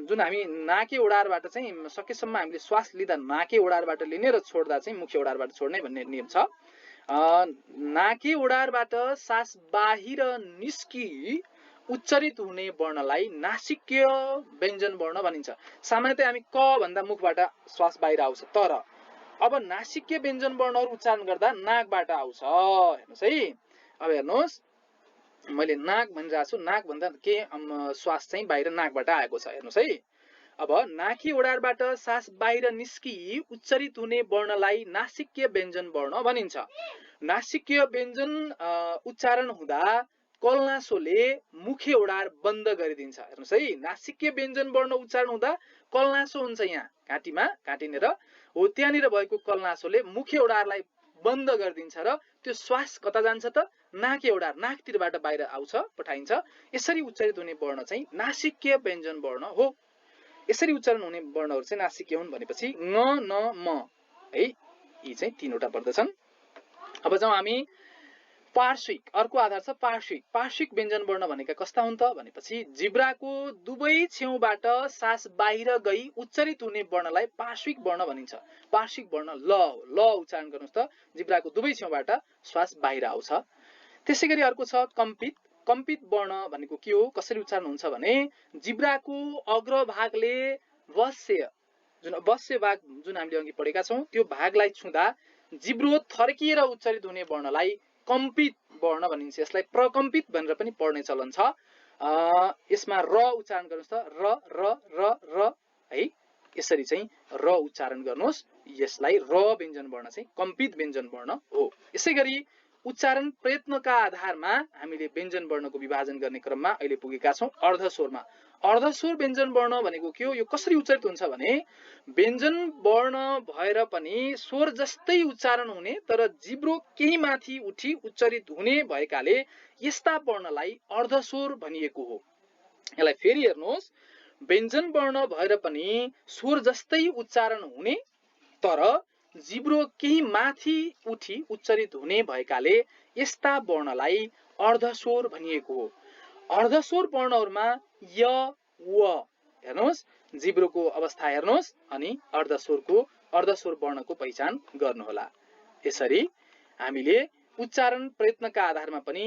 जुन हामी नाके ओडारबाट चाहिँ सकेसम्म हामीले श्वास लिँदा नाके ओडारबाट लिने र छोड्दा चाहिँ मुख्य ओडारबाट छोड्ने भन्ने नियम छ नाके ओडारबाट सास बाहिर निस्की उच्चारित हुने वर्णलाई नासिक्य व्यञ्जन वर्ण भनिन्छ सामान्यतया हामी क भन्दा मुखबाट श्वास बाहिर आउँछ तर अब नासिक्य व्यञ्जन वर्णहरू उच्चारण गर्दा नाकबाट आउँछ हेर्नुस् है अब हेर्नुस् मैले नाक भनिरहेको छु नाक भन्दा के श्वास चाहिँ बाहिर नाकबाट आएको छ हेर्नुस् है अब नाकी ओडारबाट सास बाहिर निस्की उच्चारित हुने वर्णलाई नासिक्य व्यञ्जन वर्ण भनिन्छ नासिक्य व्यञ्जन उच्चारण हुँदा कलनासोले मुख्य ओडार बन्द गरिदिन्छ हेर्नुस् है नासिक्य व्यञ्जन वर्ण उच्चारण हुँदा कलनासो हुन्छ यहाँ घाँटीमा घाँटीनेर हो त्यहाँनिर भएको कलनासोले मुख्य ओडारलाई बन्द गरिदिन्छ र त्यो श्वास कता जान्छ त नाके ओडार नाकतिरबाट बाहिर आउँछ पठाइन्छ यसरी उच्चारित हुने वर्ण चाहिँ नासिक्य व्यञ्जन वर्ण हो यसरी उच्चारण हुने वर्णहरू चाहिँ नासिक्य हुन् भनेपछि न न म है यी चाहिँ तीनवटा पर्दछन् अब जाउँ हामी पार्श्विक अर्को आधार छ पार्श्विक व्यञ्जन वर्ण भनेका कस्ता हुन् त भनेपछि जिब्राको दुवै छेउबाट सास बाहिर गई उच्चारित हुने वर्णलाई पार्श्विक वर्ण भनिन्छ पार्श्विक वर्ण ल उच्चारण गर्नुस् त जिब्राको दुवै छेउबाट श्वास बाहिर आउँछ त्यसैगरी अर्को छ कम्पित वर्ण भनेको के हो कसरी उच्चारण हुन्छ भने जिब्राको अग्रभागले वस्य भाग जुन हामीले अघि पढेका छौं त्यो भागलाई छुँदा जिब्रो थर्किएर उच्चारित हुने वर्णलाई कम्पित वर्ण भनिन्छ यसलाई प्रकम्पित भनेर पनि पढ्ने चलन छ यसमा र उच्चारण गर्नुस् त र है यसरी चाहिँ र उच्चारण गर्नुस् यसलाई र व्यञ्जन वर्ण चाहिँ कम्पित व्यञ्जन वर्ण हो यसैगरी उच्चारण प्रयत्नका आधारमा हामीले व्यञ्जन वर्णको विभाजन गर्ने क्रममा अहिले पुगेका छौं अर्धस्वरमा अर्धस्वर व्यञ्जन वर्ण भनेको के हो यो कसरी उच्चारित हुन्छ भने व्यञ्जन वर्ण भएर पनि स्वर जस्तै उच्चारण हुने तर जिब्रो केही माथि उठी उच्चारित हुने भएकाले यस्ता वर्णलाई अर्धस्वर भनिएको हो यसलाई फेरि हेर्नुहोस् व्यञ्जन वर्ण भएर पनि स्वर जस्तै उच्चारण हुने तर जिब्रो केही माथि उठी उच्चारित हुने भएकाले यस्ता वर्णलाई अर्धस्वर भनिएको हो अर्धस्वर वर्णहरुमा य व हेर्नुहोस् जिब्रोको अवस्था हेर्नुहोस् अनि अर्धस्वर वर्णको पहिचान गर्नुहोला यसरी हामीले उच्चारण प्रयत्नका आधारमा पनि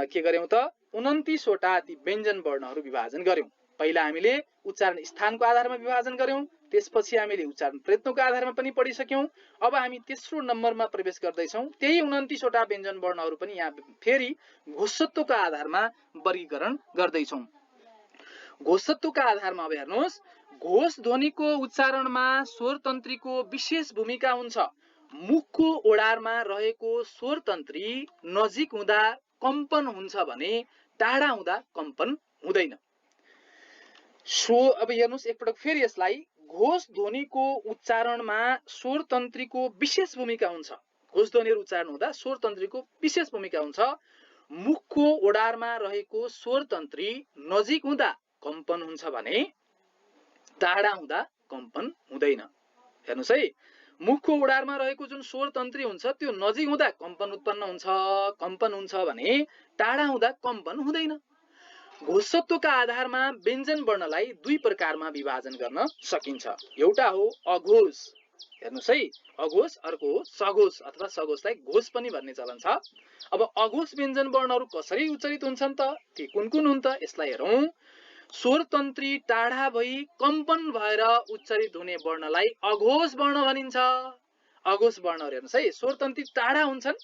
के गर्यौं त 29 वटा ती व्यञ्जन वर्णहरु विभाजन गर्यौं पहिला हामीले उच्चारण स्थानको आधारमा विभाजन गर्यौं त्यसपछि हामीले उच्चारण प्रयत्नको आधारमा पनि पढिसक्यौं अब हामी तेस्रो नम्बरमा प्रवेश गर्दै छौं त्यही 29 वटा व्यञ्जन वर्णहरु पनि यहाँ फेरि घोषत्वका आधारमा वर्गीकरण गर्दै छौं घोषत्वका आधारमा अब हेर्नुहोस् घोष ध्वनिको उच्चारणमा स्वर तन्त्रीको विशेष भूमिका हुन्छ। मुखको ओडारमा रहेको स्वर तन्त्री नजिक हुँदा कम्पन हुन्छ भने टाढा हुँदा कम्पन हुँदैन। अब हेर्नुस् एकपटक फेरि यसलाई, घोष ध्वनिको उच्चारणमा स्वर तन्त्रीको विशेष भूमिका हुन्छ। घोष ध्वनिहरु उच्चारण हुँदा स्वर तन्त्रीको विशेष भूमिका हुन्छ। मुखको ओडारमा रहेको स्वर तन्त्री नजिक हुँदा कम्पन हुन्छ भने टाढा हुँदा कम्पन हुँदैन। हेर्नुस् है, मुखको ओडारमा रहेको जुन स्वर तन्त्री हुन्छ त्यो नजिक हुँदा कम्पन उत्पन्न हुन्छ, कम्पन हुन्छ भने टाढा हुँदा कम्पन हुँदैन। घोषत्वका आधारमा व्यञ्जन वर्णलाई दुई प्रकारमा विभाजन गर्न सकिन्छ। एउटा हो अघोष, हेर्नुस् है, अघोष, अर्को हो सघोष अथवा सघोषलाई घोष पनि भन्ने चलन छ। अब अघोष व्यञ्जन वर्णहरू कसरी उच्चारित हुन्छन् त, ती कुन कुन हुन् त, यसलाई हेरौं। स्वर तन्त्री टाढा भई कम्पन भएर उच्चारित हुने वर्णलाई अघोष वर्ण भनिन्छ। अघोष वर्णहरू हेर्नुस् है, स्वर तन्त्री टाढा हुन्छन्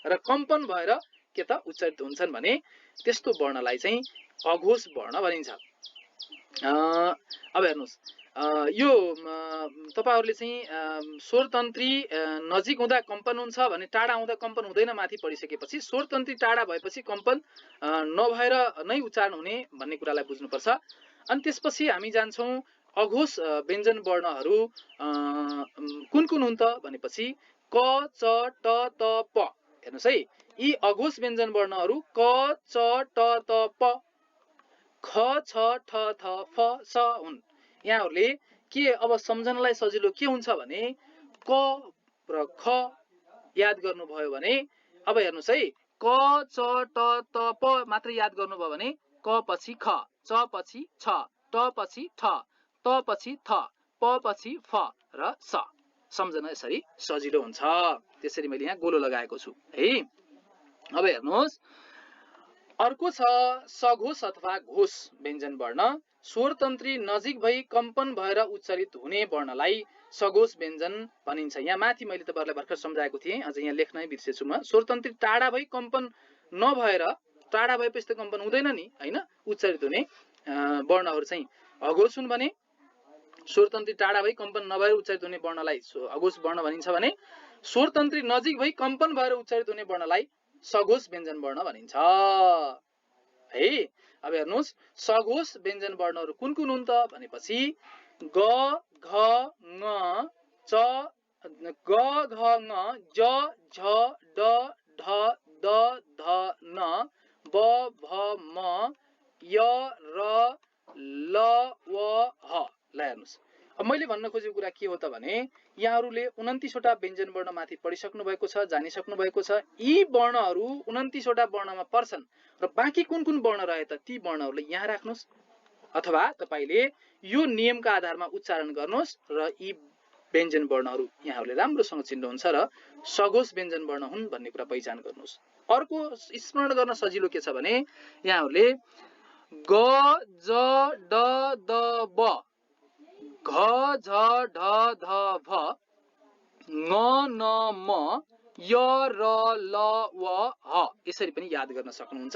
र कम्पन भएर के त उच्चारित हुन्छन् भने त्यस्तो वर्णलाई चाहिँ अघोष वर्ण भनिन्छ। अब हेर्नुस्, यो तपाईहरुले चाहिँ स्वर तन्त्री नजिक हुँदा कम्पन हुन्छ भने टाढा हुँदा कम्पन हुँदैन माथि पढिसकेपछि स्वर तन्त्री टाढा भएपछि कम्पन नभएर नै उच्चारण हुने भन्ने कुरालाई बुझ्नुपर्छ। अनि त्यसपछि हामी जान्छौं अघोष व्यञ्जन वर्णहरू कुन कुन हुन् त भनेपछि क च ट त प। हेर्नुस् है, यी अघोष व्यञ्जन वर्णहरू क च ट त प, ख छ ठ थ फ स हुन्। यहाँहरूले के अब सम्झनलाई सजिलो के हुन्छ भने क र ख याद गर्नुभयो भने, अब हेर्नुस् है, क च ट त प मात्र याद गर्नुभयो भने क पछि ख, च पछि छ, ट पछि ठ, त पछि थ, प पछि फ र स। सम्झन यसरी सजिलो हुन्छ। त्यसरी मैले यहाँ गोलो लगाएको छु है। अब हेर्नुहोस्, अर्को छ सघोष अथवा घोष व्यञ्जन वर्ण। स्वर तन्त्री नजिक भई कम्पन भएर उच्चारित हुने वर्णलाई सघोष व्यञ्जन भनिन्छ। यहाँ माथि मैले तपाईहरुलाई भर्खर सम्झाएको थिएँ, अझ यहाँ लेख्नै बिर्सेछु म। स्वर तन्त्री टाढा भई कम्पन नभएर, टाढा भएपछि त कम्पन हुँदैन नि हैन, उच्चारित हुने वर्णहरू चाहिँ अघोष हुन् भने, स्वर तन्त्री टाढा भई कम्पन नभएर उच्चारित हुने वर्णलाई अघोष वर्ण भनिन्छ भने, स्वर तन्त्री नजिक भई कम्पन भएर उच्चारित हुने वर्णलाई सघोष व्यञ्जन वर्ण भनिन्छ है। अब हेर्नुस्, सघोष व्यञ्जन वर्णहरू कुन कुन हुन् त भनेपछि ग घ ङ च, ग घ ङ ज झ ड ढ द ध न ब भ म य र ल व ह। ल हेर्नुस्, अब मैले भन्न खोजेको कुरा के हो त भने यहाँहरूले 29 वटा व्यञ्जन वर्ण माथि पढिसक्नु भएको छ, जानिसक्नु भएको छ। यी वर्णहरू 29 वटा वर्णमा पर्छन् र बाँकी कुन कुन वर्ण रहे त ती वर्णहरूलाई यहाँ राख्नुस्, अथवा तपाईले यो नियमका आधारमा उच्चारण गर्नुहोस् र यी व्यञ्जन वर्णहरू यहाँहरूले राम्रोसँग चिन्नुहुन्छ र सघोष व्यञ्जन वर्ण हुन् भन्ने कुरा पहिचान गर्नुहोस्। अर्को स्मरण गर्न सजिलो के छ भने यहाँहरूले ग ज ड द ब, घ झ ढ ध भ, ङ न म य र ल व ह यसरी पनि याद गर्न सक्नुहुन्छ।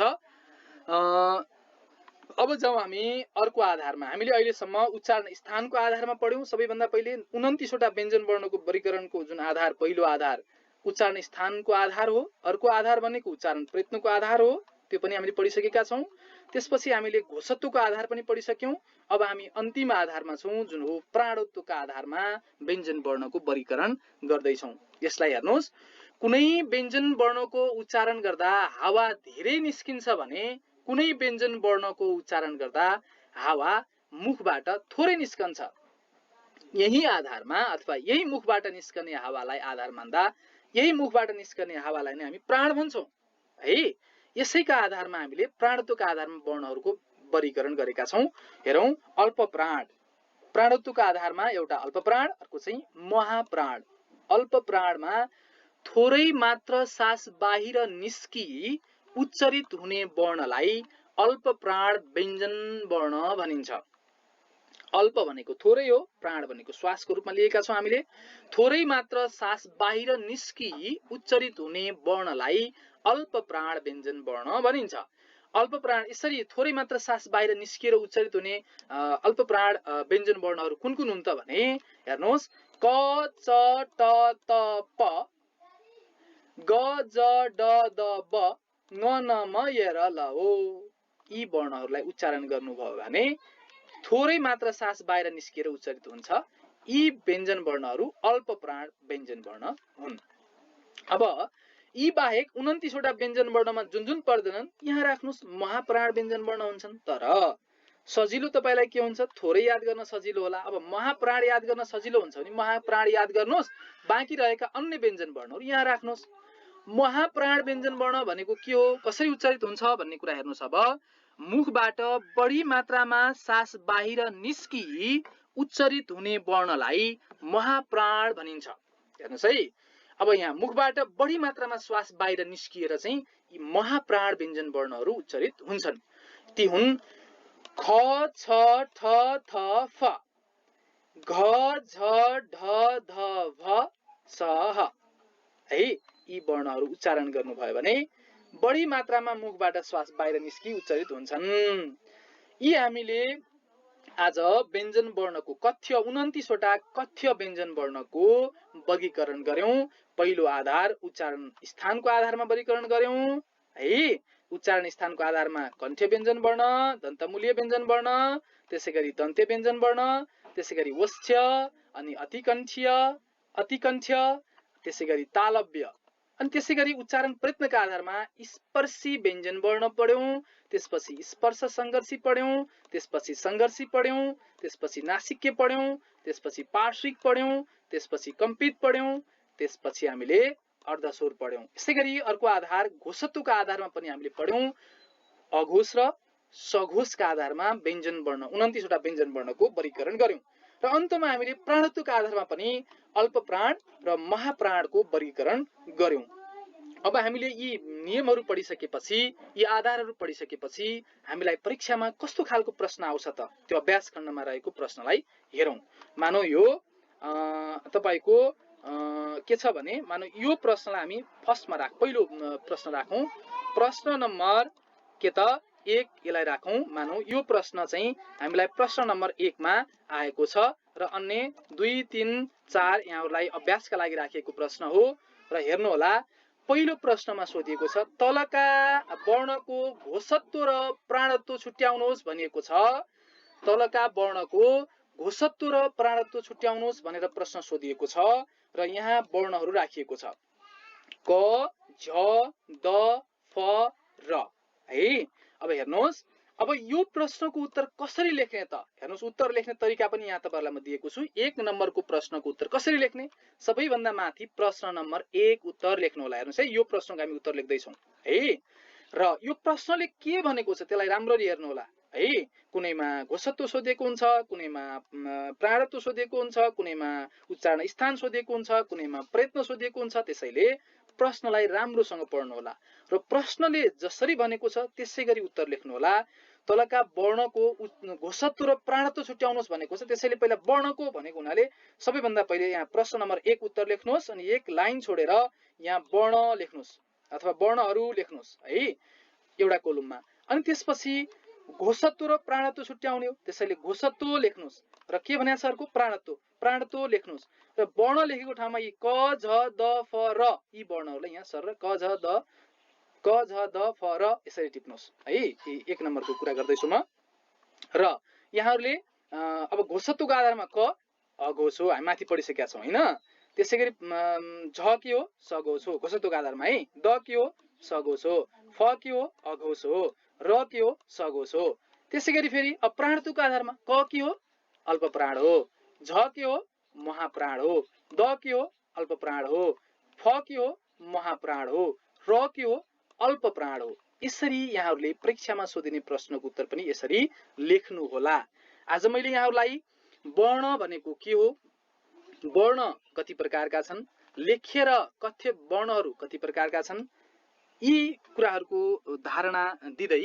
अब जाउँ हामी अर्को आधारमा। हामीले अहिलेसम्म उच्चारण स्थानको आधारमा पढ्यौं। सबैभन्दा पहिले 29 वटा व्यञ्जन वर्णको वर्गीकरणको जुन आधार, पहिलो आधार उच्चारण स्थानको आधार हो। अर्को आधार भनेको उच्चारण प्रयत्नको आधार हो, त्यो पनि हामीले पढिसकेका छौं। त्यसपछि हामीले घोषत्वको आधार पनि पढिसक्यौं। अब हामी अन्तिम आधारमा छौं जुन हो प्राणत्वका आधारमा व्यञ्जन वर्णको वर्गीकरण गर्दै छौं। यसलाई हेर्नुहोस्, कुनै व्यञ्जन वर्णको उच्चारण गर्दा हावा धेरै निस्किन्छ भने कुनै व्यञ्जन वर्णको उच्चारण गर्दा हावा मुखबाट थोरै निस्कन्छ। यही आधारमा अथवा यही मुखबाट निस्कने हावालाई आधार मान्दा यही मुखबाट निस्कने हावालाई नै हामी प्राण भन्छौं है। यसैका आधारमा हामीले प्राणत्वका आधारमा वर्णहरूको वर्गीकरण गरेका छौं। हेरौं, अल्प प्राण, प्राणत्वका आधारमा एउटा अल्प प्राण, अर्को चाहिँ महाप्राण। अल्प प्राणमा थोरै मात्र सास बाहिर निस्की उच्चारित हुने वर्णलाई अल्प प्राण व्यञ्जन वर्ण भनिन्छ। अल्प भनेको थोरै हो, प्राण भनेको श्वासको रूपमा लिएका छौं हामीले। थोरै मात्र सास बाहिर निस्की उच्चारित हुने वर्णलाई अल्प प्राण व्यञ्जन वर्ण भनिन्छ। अल्पप्राण यसरी थोरै मात्र सास बाहिर निस्किएर उच्चारित हुने अल्पप्राण व्यञ्जन वर्णहरू कुन कुन हुन् त भने हेर्नुहोस् क च ट त प ग ज ड द ब ङ न म य र ल ओ। यी वर्णहरूलाई उच्चारण गर्नुभयो भने थोरै मात्र सास बाहिर निस्किएर उच्चारित हुन्छ। यी व्यञ्जन वर्णहरू अल्पप्राण व्यञ्जन वर्ण हुन्। अब यी बाहेक 29 वटा व्यञ्जन वर्णमा जुन जुन पर्दैनन् यहाँ राख्नुस् महाप्राण व्यञ्जन वर्ण हुन्छन्। तर सजिलो तपाईलाई के हुन्छ थोरै याद गर्न सजिलो होला। अब महाप्राण याद गर्न सजिलो हुन्छ भने महाप्राण याद गर्नुहोस्, बाँकी रहेका अन्य व्यञ्जन वर्णहरू यहाँ राख्नुहोस्। महाप्राण व्यञ्जन वर्ण भनेको के हो, कसरी उच्चारित हुन्छ भन्ने कुरा हेर्नुहोस्। अब मुखबाट बढी मात्रामा सास बाहिर निस्की उच्चारित हुने वर्णलाई महाप्राण भनिन्छ। हेर्नुहोस् है, अब यहाँ मुखबाट बढी मात्रामा श्वास बाहिर निस्किएर चाहिँ यी महाप्राण व्यञ्जन वर्णहरू उच्चारित हुन्छन्। ती हुन् ख छ ठ थ फ, घ झ ढ ध भ स ह। है, यी वर्णहरू उच्चारण गर्नुभयो भने बढी मात्रामा मुखबाट श्वास बाहिर निस्की उच्चारित हुन्छन्। यी हामीले आज व्यञ्जन वर्णको कथ्य 29 वटा कथ्य व्यञ्जन वर्णको वर्गीकरण गर्यौं। पहिलो आधार उच्चारण स्थानको आधारमा वर्गीकरण गर्यौं है। उच्चारण स्थानको आधारमा कण्ठ्य व्यञ्जन वर्ण, दन्तमूलीय व्यञ्जन वर्ण, त्यसैगरी दन्त्य व्यञ्जन वर्ण, त्यसैगरी ओष्ठ्य अनि अतिकण्ठ्य, अतिकण्ठ्य, त्यसैगरी तालव्य अनि त्यसैगरी उच्चारण प्रयत्नका आधारमा स्पर्शी व्यञ्जन वर्ण पढ्यौं, त्यसपछि स्पर्श संघर्षी पढ्यौं, त्यसपछि संघर्षी पढ्यौं, त्यसपछि नासिक्य पढ्यौं, त्यसपछि पार्श्विक पढ्यौं, त्यसपछि कम्पित पढ्यौं, त्यसपछि हामीले अर्धस्वर पढ्यौं। यसैगरी अर्को आधार घोषत्वका आधारमा पनि हामीले पढ्यौं। अघोष र सघोषका आधारमा व्यञ्जन वर्ण 29 वटा व्यञ्जन वर्णको वर्गीकरण गर्यौं र अन्तमा हामीले प्राणत्वका आधारमा पनि अल्पप्राण र महाप्राणको वर्गीकरण गर्यौं। अब हामीले यी नियमहरू पढिसकेपछि, यी आधारहरू पढिसकेपछि हामीलाई परीक्षामा कस्तो खालको प्रश्न आउँछ त त्यो अभ्यास खण्डमा रहेको प्रश्नलाई हेरौं। मानौ यो तपाईको के छ भने मानौ यो प्रश्नलाई हामी फर्स्टमा पहिलो प्रश्न राखौं। प्रश्न नम्बर के त 1 यसलाई राखौं। मानौ यो प्रश्न चाहिँ हामीलाई प्रश्न नम्बर 1 मा आएको छ र अन्य 2, 3, 4 यहाँहरुलाई अभ्यासका लागि राखिएको प्रश्न हो। र हेर्नु होला पहिलो प्रश्नमा सोधिएको छ तलका वर्णको घोषत्व र प्राणत्व छुट्याउनुहोस् भनिएको छ। तलका वर्णको घोषत्व र प्राणत्व छुट्याउनुहोस् भनेर प्रश्न सोधिएको छ र यहाँ वर्णहरू राखिएको छ क झ द फ र है। अब हेर्नुहोस्, अब यो प्रश्नको उत्तर कसरी लेख्ने त हेर्नुहोस्, उत्तर लेख्ने तरिका पनि यहाँ तपाईहरुलाई म दिएको छु। 1 नम्बरको प्रश्नको उत्तर कसरी लेख्ने, सबैभन्दा माथि प्रश्न नम्बर 1 उत्तर लेख्नु होला। हेर्नुहोस् है, यो प्रश्नको हामी उत्तर लेख्दै छौं है। र यो प्रश्नले के भनेको छ त्यसलाई राम्ररी हेर्नु होला है। कुनैमा घोषत्व सोधेको हुन्छ, कुनैमा प्राणत्व सोधेको हुन्छ, कुनैमा उच्चारण स्थान सोधेको हुन्छ, कुनैमा प्रयत्न सोधेको हुन्छ। त्यसैले प्रश्नलाई राम्रोसँग पढ्नु होला र प्रश्नले जसरी भनेको छ त्यसैगरी उत्तर लेख्नु होला। तलका वर्णको घोषत्व र प्राणत्व छुट्याउनुहोस् भनेको छ, त्यसैले पहिला वर्णको भनेको हुनाले सबैभन्दा पहिले यहाँ प्रश्न नम्बर 1 उत्तर लेख्नुहोस् अनि एक लाइन छोडेर यहाँ वर्ण लेख्नुहोस् अथवा वर्णहरू लेख्नुहोस् है एउटा कोलममा। अनि त्यसपछि घोषत्व र प्राणत्व छुट्याउने हो, त्यसैले घोषत्व लेख्नुहोस् र के भने सरको प्राणत्व, प्राणत्व लेख्नुहोस् र वर्ण लेखेको ठाउँमा यी क झ द फ र यी वर्णहरूलाई यहाँ सर क झ द फ र यसरी टिप्नुहोस् है। 1 नम्बरको कुरा गर्दैछु म। र यहाँहरुले अब घोषत्वको आधारमा क अघोष हो, हामी माथि पढिसकेका छौं हैन। त्यसैगरी झ के हो सघोष हो घोषत्वको आधारमा है। द के हो सघोष हो, फ के हो अघोष हो, र के हो सघोष हो। त्यसैगरी फेरि प्राणत्वको आधारमा क के हो अल्पप्राण हो, झ के हो महाप्राण हो, द के हो अल्पप्राण हो, फ के हो महाप्राण हो, र के हो अल्पप्राण हो। यसरी यहाँहरुले परीक्षामा सोधिने प्रश्नको उत्तर पनि यसरी लेख्नु होला। आज मैले यहाँहरुलाई वर्ण भनेको के हो, वर्ण कति प्रकारका छन्, लेखेर कथ्य वर्णहरू कति प्रकारका छन्, यी कुराहरुको धारणा दिँदै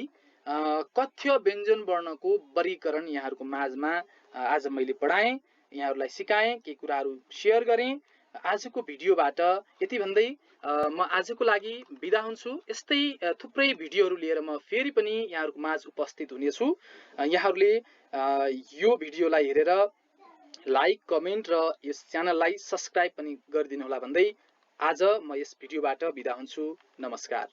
कथ्य व्यञ्जन वर्णको वर्गीकरण यहाँहरुको माझमा आज मैले पढाएँ, यहाँहरुलाई सिकाएँ, केही कुराहरु शेयर गरेँ आजको भिडियोबाट यति भन्दै म आजको लागि बिदा हुन्छु। यस्तै थुप्रै भिडियोहरू लिएर म फेरि पनि यहाँहरूको माझ उपस्थित हुनेछु। यहाँहरूले यो भिडियोलाई हेरेर लाइक, कमेन्ट र यस च्यानललाई सब्स्क्राइब पनि गरिदिनु होला भन्दै आज म यस भिडियोबाट बिदा हुन्छु। नमस्कार।